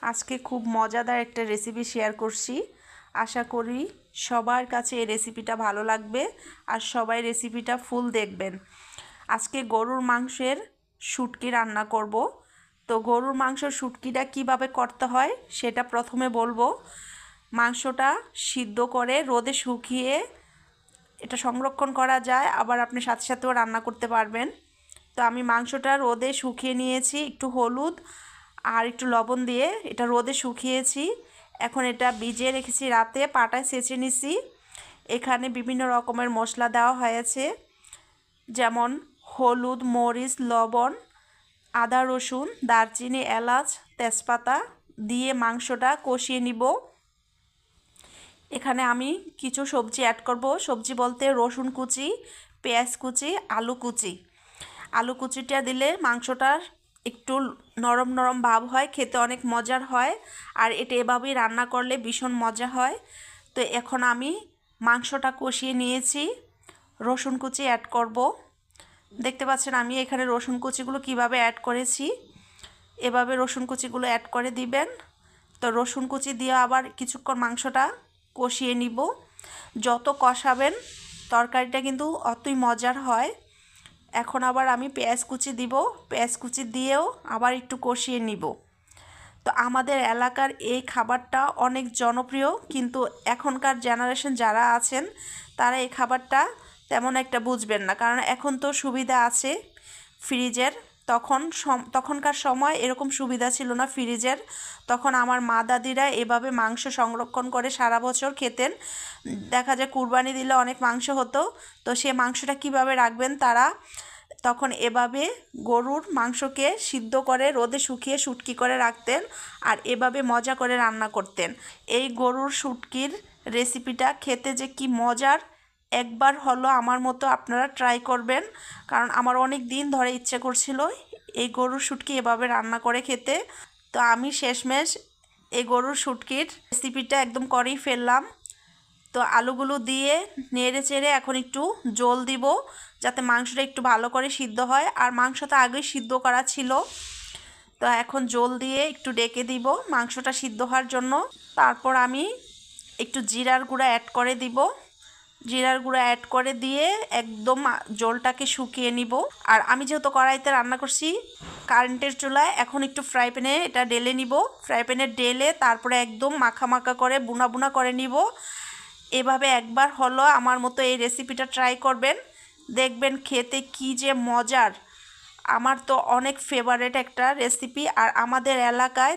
আজকে খুব মজাদার একটা রেসিপি শেয়ার করছি। আশা করি সবার কাছে এই রেসিপিটা ভালো লাগবে আর সবাই রেসিপিটা ফুল দেখবেন। আজকে গরুর মাংসের শুটকি রান্না করব। তো গরুর মাংসের শুটকিটা কিভাবে করতে হয় সেটা প্রথমে বলবো। মাংসটা সিদ্ধ করে রোদে শুকিয়ে এটা সংরক্ষণ করা যায়, আবার আপনি সাথে সাথেও রান্না করতে পারবেন। তো আমি মাংসটা রোদে শুকিয়ে নিয়েছি, একটু হলুদ আর একটু লবণ দিয়ে এটা রোদে শুকিয়েছি। এখন এটা ভিজিয়ে রেখেছি, রাতে পাটায় ছেঁচে নিছি। এখানে বিভিন্ন রকমের মশলা দেওয়া হয়েছে, যেমন হলুদ, মরিচ, লবণ, আদা, রসুন, দারচিনি, এলাচ, তেজপাতা দিয়ে মাংসটা কষিয়ে নিব। এখানে আমি কিছু সবজি অ্যাড করব। সবজি বলতে রসুন কুচি, পেঁয়াজ কুচি, আলু কুচি। আলু কুচিটা দিলে মাংসটার একটু নরম নরম ভাব হয়, খেতে অনেক মজার হয়। আর এটা এভাবেই রান্না করলে ভীষণ মজা হয়। তো এখন আমি মাংসটা কষিয়ে নিয়েছি, রসুন কুচি অ্যাড করব। দেখতে পাচ্ছেন আমি এখানে রসুন কুচিগুলো কিভাবে অ্যাড করেছি। এভাবে রসুন কুচিগুলো অ্যাড করে দিবেন। তো রসুন কুচি দিয়ে আবার কিছুক্ষণ মাংসটা কষিয়ে নিব। যত কষাবেন তরকারিটা কিন্তু অতই মজার হয়। এখন আবার আমি পেঁয়াজ কুচি দিব, পেঁয়াজ কুচি দিয়েও আবার একটু কষিয়ে নিব। তো আমাদের এলাকার এই খাবারটা অনেক জনপ্রিয়, কিন্তু এখনকার জেনারেশন যারা আছেন তারা এই খাবারটা তেমন একটা বুঝবেন না, কারণ এখন তো সুবিধা আছে ফ্রিজের। তখনকার সময় এরকম সুবিধা ছিল না ফ্রিজের। তখন আমার মা দাদিরা এভাবে মাংস সংরক্ষণ করে সারা বছর খেতেন। দেখা যায় কুরবানি দিলে অনেক মাংস হতো, তো সে মাংসটা কিভাবে রাখবেন তারা তখন এভাবে গরুর মাংসকে সিদ্ধ করে রোদে শুকিয়ে শুটকি করে রাখতেন আর এভাবে মজা করে রান্না করতেন। এই গরুর শুটকির রেসিপিটা খেতে যে কি মজার, একবার হলো আমার মতো আপনারা ট্রাই করবেন, কারণ আমার অনেক দিন ধরে ইচ্ছে করছিল এই গরুর শুটকি এভাবে রান্না করে খেতে। তো আমি শেষমেশ এই গরুর শুটকির রেসিপিটা একদম করেই ফেললাম। তো আলুগুলো দিয়ে নেড়ে চেড়ে এখন একটু জল দিব, যাতে মাংসটা একটু ভালো করে সিদ্ধ হয়। আর মাংসটা আগেই সিদ্ধ করা ছিল, তো এখন জল দিয়ে একটু ডেকে দিব মাংসটা সিদ্ধ হওয়ার জন্য। তারপর আমি একটু জিরার গুঁড়া অ্যাড করে দিব। জিরার গুঁড়া অ্যাড করে দিয়ে একদম জলটাকে শুকিয়ে নিব। আর আমি যেহেতু কড়াইতে রান্না করছি কারেন্টের চুলায়, এখন একটু ফ্রাই প্যানে এটা ঢেলে নিব। ফ্রাই প্যানে ঢেলে তারপরে একদম মাখা মাখা করে বুনা বুনা করে নিব। এভাবে একবার হলো আমার মতো এই রেসিপিটা ট্রাই করবেন, দেখবেন খেতে কি যে মজার। আমার তো অনেক ফেভারিট একটা রেসিপি, আর আমাদের এলাকায়